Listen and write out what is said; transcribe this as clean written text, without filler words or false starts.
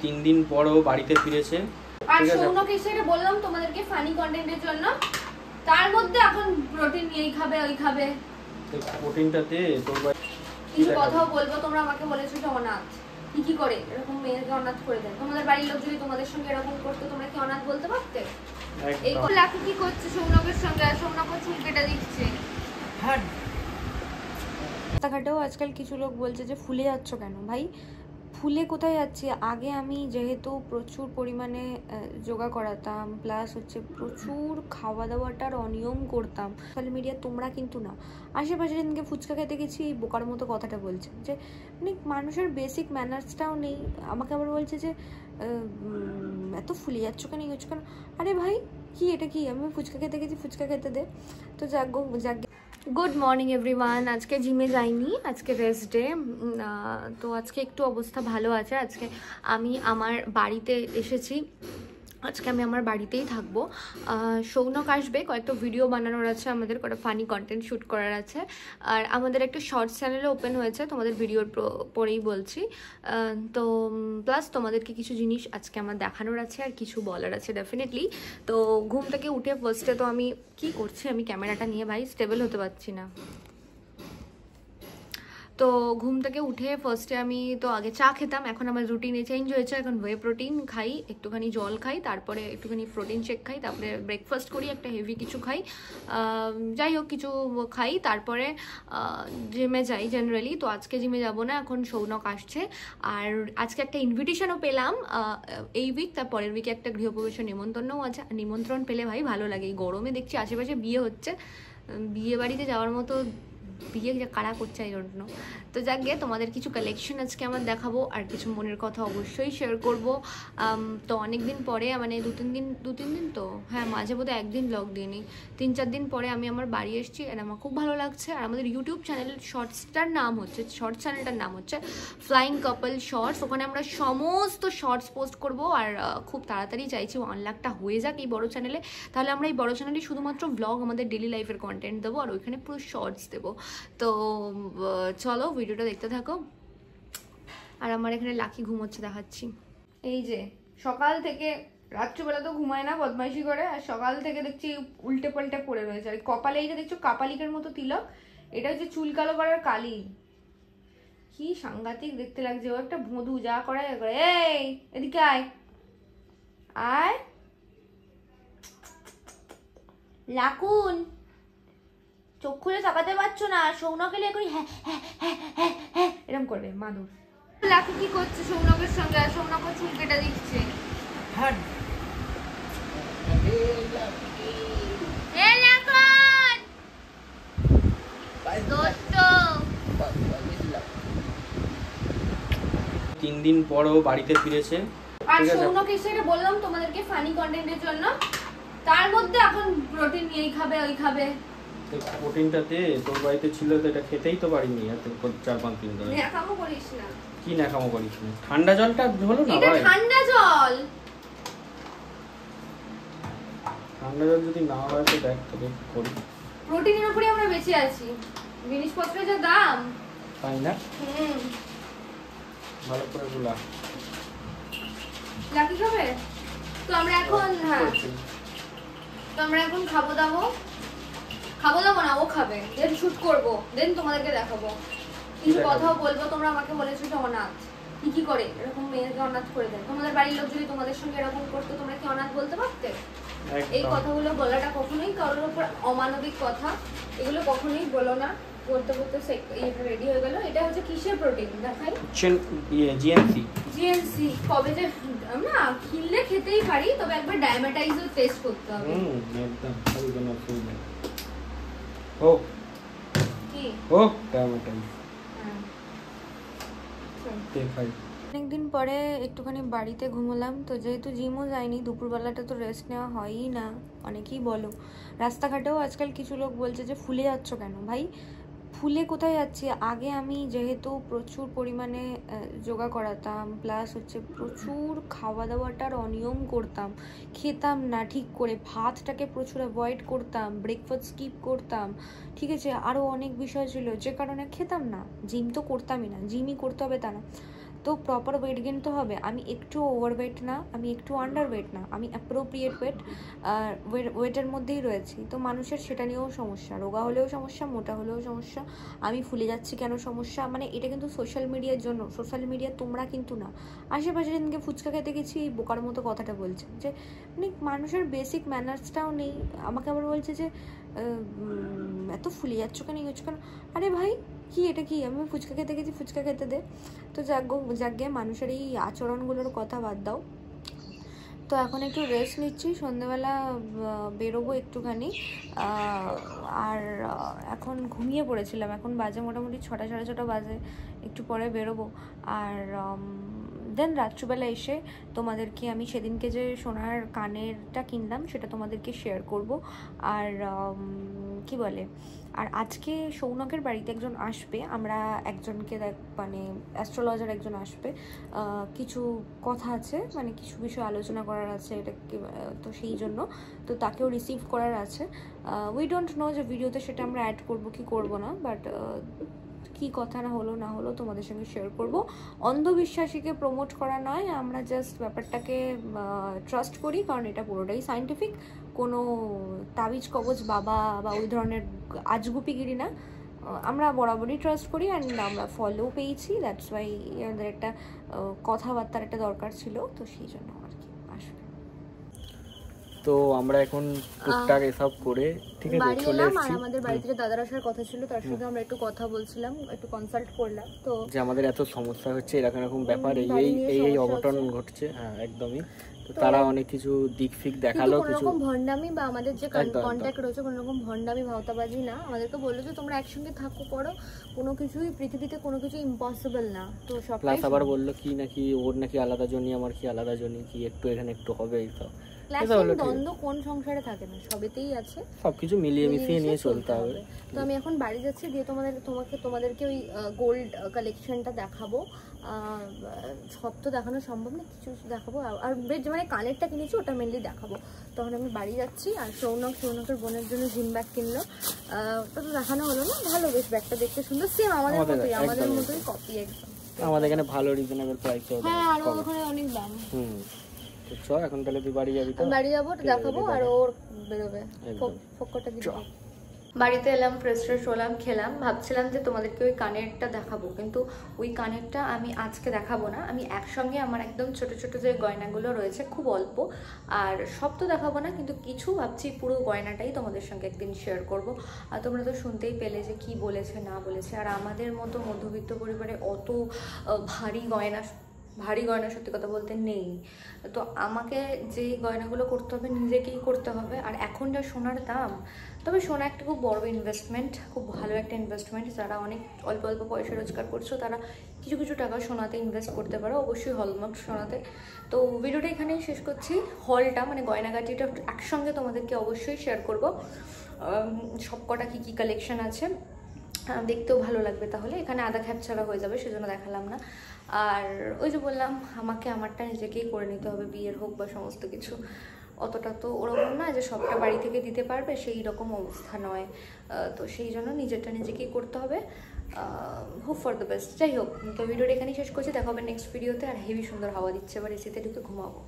3 দিন পরও বাড়িতে ফিরেছে। আর সৌনকে সেটা বললাম তোমাদেরকে ফানি কন্টেন্টের জন্য, তার মধ্যে এখন প্রোটিন এই খাবে ওই খাবে। প্রোটিনটাতে তোর কিছু কথাও বলবো, তোমরা আমাকে বলেছো যে অনাথ, কি করে এরকম মেয়েকে অনাথ করে দেয়? তোমাদের বাড়ির লোক যদি তোমাদের সঙ্গে এরকম করতো তোমরা কি অনাথ বলতে পারতে? এই লাকু কি করছে সৌনকের সঙ্গে? আর সৌনক চুল কেটে দিচ্ছে। রাস্তাঘাটেও আজকাল কিছু লোক বলছে যে ফুলে যাচ্ছ কেন ভাই? ফুলে কোথায় যাচ্ছি? আগে আমি যেহেতু প্রচুর পরিমাণে যোগা করাতাম, প্লাস হচ্ছে প্রচুর খাওয়া দাওয়াটার অনিয়ম করতাম। সোশ্যাল মিডিয়া তোমরা কিন্তু না, আশেপাশে দিনকে ফুচকা খেতে গেছি এই বোকার মতো কথাটা বলছে যে মানে মানুষের বেসিক ম্যানার্সটাও নেই। আমাকে আবার বলছে যে এত ফুলে যাচ্ছ কেন, ইয়ে হচ্ছ কেন? আরে ভাই কি এটা কি? আমি ফুচকা খেতে গেছি, ফুচকা খেতে দে। তো যাক গুড মর্নিং এভরিওয়ান। আজকে জিমে যাইনি, আজকে রেস্ট ডে। তো আজকে একটু অবস্থা ভালো আছে। আজকে আমি আমার বাড়িতে এসেছি, আজকে আমি আমার বাড়িতেই থাকবো। সৌনক আসবে, কয়েকটা ভিডিও বানানোর আছে আমাদের, কয়েকটা ফানি কন্টেন্ট শ্যুট করার আছে। আর আমাদের একটা শর্টস চ্যানেলও ওপেন হয়েছে, তোমাদের ভিডিওর পরেই বলছি। তো প্লাস তোমাদেরকে কিছু জিনিস আজকে আমার দেখানোর আছে আর কিছু বলার আছে ডেফিনেটলি। তো ঘুম থেকে উঠে ফার্স্টে তো আমি কি করছি, আমি ক্যামেরাটা নিয়ে ভাই স্টেবল হতে পারছি না। তো ঘুম থেকে উঠে ফার্স্টে আমি তো আগে চা খেতাম, এখন আমার রুটিনে চেঞ্জ হয়েছে। এখন ওয়ে প্রোটিন খাই, একটুখানি জল খাই, তারপরে একটুখানি প্রোটিন শেক খাই, তারপরে ব্রেকফাস্ট করি, একটা হেভি কিছু খাই, যাই হোক কিছু খাই, তারপরে জিমে যাই জেনারেলি। তো আজকে জিমে যাব না, এখন সৌনক আসছে। আর আজকে একটা ইনভিটেশনও পেলাম এই উইক, তার পরের উইকে একটা গৃহপ্রবেশের নিমন্ত্রণও আছে। নিমন্ত্রণ পেলে ভাই ভালো লাগে। এই গরমে দেখছি আশেপাশে বিয়ে হচ্ছে, বিয়ে বাড়িতে যাওয়ার মতো বিয়ে কারা করছে এই জন্য। তো যাক গিয়ে তোমাদের কিছু কালেকশন আজকে আমার দেখাবো, আর কিছু মনের কথা অবশ্যই শেয়ার করব। তো অনেক দিন পরে, মানে দু তিন দিন তো হ্যাঁ, মাঝে বোধহয় একদিন ব্লগ দিইনি, 3-4 দিন পরে আমি আমার বাড়ি এসেছি, আর আমার খুব ভালো লাগছে। আর আমাদের ইউটিউব চ্যানেল শর্টস চ্যানেলটার নাম হচ্ছে ফ্লাইং কাপল শর্টস। ওখানে আমরা সমস্ত শর্টস পোস্ট করব, আর খুব তাড়াতাড়ি চাইছি 1 লাখটা হয়ে যাক এই বড় চ্যানেলে। তাহলে আমরা এই বড় চ্যানেলে শুধুমাত্র ব্লগ, আমাদের ডেলি লাইফের কন্টেন্ট দেবো, আর ওইখানে পুরো শর্টস দেবো। তো চলো ভিডিওটা দেখতে থাকো। আর আমার এখানে লাকি ঘুমোচ্ছে দেখাচ্ছি। এই যে সকাল থেকে, রাত্রিবেলা তো ঘুমায় না, বদমাইশি করে, আর সকাল থেকে দেখছি উল্টে পাল্টে পড়ে রয়েছে। আর কপালে এই যে দেখছো কাপালিকের মতো তিলক, এটা হচ্ছে চুল কালো করার কালি। কি সাংঘাতিক দেখতে লাগছে, ও একটা ভোঁদু, যা করে। এই এদিকে আয় আয় লাকুন, চোখ খুলে তাকাতে পারছো না? সৌনক এলে এখনই হ্যাঁ হ্যাঁ হ্যাঁ হ্যাঁ হ্যাঁ এরকম করবে মাদুর। লাকু কি করছে সৌনকের সঙ্গে? আর সৌনক চুল কেটে দিচ্ছে। তিন দিন পরও বাড়িতে ফিরেছে। আর সৌনকে সেটা বললাম তোমাদেরকে ফানি কন্টেন্টের জন্য, তার মধ্যে এখন প্রোটিন এই খাবে ওই খাবে। প্রোটিনটাতে তোর বাড়িতে ছিল তো, এটা খেতেই তো পারিনি এত 4-5 দিন ধরে। ন্যাকামো করিস না। কি ন্যাকামো করিস না? ঠান্ডা জলটা হলো না এটা ভাই, ঠান্ডা জল। ঠান্ডা জল যদি না হয় তো দেখ তোকে করি। প্রোটিনের উপরে আমরা বেঁচে আছি, জিনিসপত্রের যা দাম, তাই না? ভালো করে গুলা লাকি খাবে। তো আমরা এখন তো আমরা এখন খাবো দাবো না, ও খাবে, দেন শুট করবো, দেন তোমাদেরকে দেখাবো, কিছু কথাও বলবো। তোমরা আমাকে বলেছো যে অনাথ, কি করে এরকম মেয়েকে অনাথ করে দেয়? তোমাদের বাড়ির লোক যদি তোমাদের সঙ্গে এরকম করতো তোমরা কি অনাথ বলতে পারতে? এই কথাগুলো বলাটা কখনোই কারোর উপর অমানবিক কথা, এগুলো কখনোই বলো না। বলতে রেডি হয়ে গেল। এটা হচ্ছে কিসের প্রোটিন দেখাই? জিএনসি। কবে যে না কিনলে খেতেই পারি, তবে একবার ডায়াবেটাইজও টেস্ট করতে হবে। একদম অনেকদিন পরে একটুখানি বাড়িতে ঘুমোলাম। তো যেহেতু জিমও যাইনি, দুপুরবেলাটা তো রেস্ট নেওয়া হয়ই না, অনেকেই বলো। রাস্তাঘাটেও আজকাল কিছু লোক বলছে যে ফুলে যাচ্ছ কেন ভাই? ফুলে কোথায় যাচ্ছি? আগে আমি যেহেতু প্রচুর পরিমাণে যোগা করাতাম, প্লাস হচ্ছে প্রচুর খাওয়া দাওয়াটার অনিয়ম করতাম, খেতাম না ঠিক করে, ভাতটাকে প্রচুর অ্যাভয়েড করতাম, ব্রেকফাস্ট স্কিপ করতাম, ঠিক আছে, আরও অনেক বিষয় ছিল যে কারণে খেতাম না। জিম তো করতামই না, জিমই করতে হবে তা না। তো প্রপার ওয়েট গেইন তো হবে। আমি একটু ওভারওয়েট না, আমি একটু আন্ডারওয়েট না, আমি অ্যাপ্রোপ্রিয়েট ওয়েটের মধ্যেই রয়েছি। তো মানুষের সেটা নিয়েও সমস্যা, রোগা হলেও সমস্যা, মোটা হলেও সমস্যা, আমি ফুলে যাচ্ছি কেন সমস্যা। মানে এটা কিন্তু সোশ্যাল মিডিয়ার জন্য, সোশ্যাল মিডিয়া তোমরা কিন্তু না। আশেপাশে যেদিনকে ফুচকা খেতে গেছি বোকার মতো কথাটা বলছে যে মানে মানুষের বেসিক ম্যানার্সটাও নেই। আমাকে আবার বলছে যে এত ফুলে যাচ্ছ কেন, ইয়ে হচ্ছে কেন। আরে ভাই কি এটা কি, আমি ফুচকা খেতে গেছি, ফুচকা খেতে দে। তো যাকে মানুষের এই আচরণগুলোর কথা বাদ দাও। তো এখন একটু রেস্ট নিচ্ছি, সন্ধ্যেবেলা বেরোবো একটুখানি। আর এখন ঘুমিয়ে পড়েছিলাম, এখন বাজে মোটামুটি 6টা সাড়ে 6টা বাজে, একটু পরে বেরোবো। আর দেন রাত্রিবেলা এসে তোমাদেরকে আমি সেদিনকে যে সোনার কানেরটা কিনলাম সেটা তোমাদেরকে শেয়ার করব। আর কি বলে, আর আজকে সৌনকের বাড়িতে একজন আসবে, আমরা একজনকে মানে অ্যাস্ট্রোলজার একজন আসবে, কিছু কথা আছে, মানে কিছু বিষয় আলোচনা করার আছে এটা, তো সেই জন্য তো তাকেও রিসিভ করার আছে। উই ডোন্ট নো যে ভিডিওতে সেটা আমরা অ্যাড করব কি করব না, বাট কি কথা না হলো তোমাদের সঙ্গে শেয়ার করব। অন্ধবিশ্বাসীকে প্রমোট করা নয়, আমরা জাস্ট ব্যাপারটাকে ট্রাস্ট করি, কারণ এটা পুরোটাই সায়েন্টিফিক, কোনো তাবিজ কবজ বাবা বা ওই ধরনের আজগুপিগিরি না। আমরা বরাবরই ট্রাস্ট করি অ্যান্ড আমরা ফলো পেয়েছি, দ্যাটস ওয়াই আমাদের একটা কথাবার্তার একটা দরকার ছিল, তো সেই জন্য আর কি আসবে। তো আমরা এখন টুকটাক এসব করে ঠিক আছে বাড়ি চলে এলাম। আর এসেছি। আমাদের বাড়িতে যে দাদার আসার কথা ছিল তার সঙ্গে আমরা একটু কথা বলছিলাম, একটু কনসাল্ট করলাম। তো যে আমাদের এত সমস্যা হচ্ছে, এরকম এরকম ব্যাপার, এই বাড়ি এই নিয়ে এই এই সমস্যা অঘটন হচ্ছে। ঘটছে। হ্যাঁ একদমই। তো তারা অনেক কিছু দিক ফিক দেখালো, কোনো কিছু রকম ভন্ডামি বা আমাদের যে একদম, কন্ট্যাক্ট রয়েছে কোনো রকম ভন্ডামি ভাওতাবাজি না। আমাদেরকে বললো যে তোমরা একসঙ্গে থাকো করো, কোনো কিছুই পৃথিবীতে কোনো কিছু ইম্পসিবল না। তো সবটাই প্লাস আবার বললো কি নাকি ওর নাকি আলাদা জনি, আমার কি আলাদা জনি, কি একটু এখানে একটু হবে, এই সব দ্বন্দ্ব কোন সংসারে থাকে না, সবেতেই আছে। সবকিছু মিলিয়ে মিশিয়ে নিয়ে চলতে হবে। তো আমি এখন বাড়ি যাচ্ছি, দিয়ে তোমাদেরকে ওই গোল্ড কালেকশনটা দেখাবো। সব তো দেখানো সম্ভব না, কিছু দেখাবো। আর বেশ মানে কানেরটা কিনেছি ওটা মেনলি দেখাবো। তখন আমি বাড়ি যাচ্ছি। আর সৌনকের বোনের জন্য জিন ব্যাগ কিনলো, ওটা তো দেখানো হলো না। ভালো বেশ, ব্যাগটা দেখতে সুন্দর, সেম আমাদের মতোই কপি একদম। আমাদের এখানে ভালো রিজনেবল প্রাইস হবে। হ্যাঁ, আর ওখানে অনেক দাম। তো চ এখন তাহলে তুই বাড়ি যাবি? তো বাড়ি যাবো, দেখাবো, আর ওর বেরোবে ফক্করটা দিতে। বাড়িতে এলাম, ফ্রেশ হলাম, খেলাম। ভাবছিলাম যে তোমাদেরকে ওই কানেরটা দেখাবো, কিন্তু ওই কানেরটা আমি আজকে দেখাবো না। আমি একসঙ্গে আমার একদম ছোট ছোট যে গয়নাগুলো রয়েছে, খুব অল্প, আর সব তো দেখাবো না, কিন্তু কিছু ভাবছি পুরো গয়নাটাই তোমাদের সঙ্গে একদিন শেয়ার করব। আর তোমরা তো শুনতেই পেলে যে কি বলেছে না বলেছে। আর আমাদের মতো মধ্যবিত্ত পরিবারে অত ভারী গয়না সত্যি কথা বলতে নেই। তো আমাকে যে গয়নাগুলো করতে হবে নিজেকেই করতে হবে। আর এখন যা সোনার দাম, তবে সোনা একটা খুব বড় ইনভেস্টমেন্ট, খুব ভালো একটা ইনভেস্টমেন্ট। যারা অনেক অল্প অল্প পয়সা রোজগার করছো তারা কিছু কিছু টাকা সোনাতে ইনভেস্ট করতে পারো, অবশ্যই হলমার্ক সোনাতে। তো ভিডিওটা এখানেই শেষ করছি। হলটা মানে গয়নাগাটিটা একসঙ্গে তোমাদেরকে অবশ্যই শেয়ার করবো, সব কটা কী কী কালেকশন আছে, দেখতেও ভালো লাগবে। তাহলে এখানে আধা খ্যাপ ছাড়া হয়ে যাবে, সেজন্য দেখালাম না। আর ওই যে বললাম, আমারটা নিজেকেই করে নিতে হবে, বিয়ের হোক বা সমস্ত কিছু। অতটা তো ওরকম না যে সবটা বাড়ি থেকে দিতে পারবে, সেই রকম অবস্থা নয়। তো সেই জন্য নিজেরটা নিজেকেই করতে হবে। Hope for the best. যাই হোক, তো ভিডিওটা এখানেই শেষ করছি। দেখা হবে নেক্সট ভিডিওতে। আর হেভি সুন্দর হাওয়া দিচ্ছে, এবার এসিতে ঢুকে ঘুমাবো।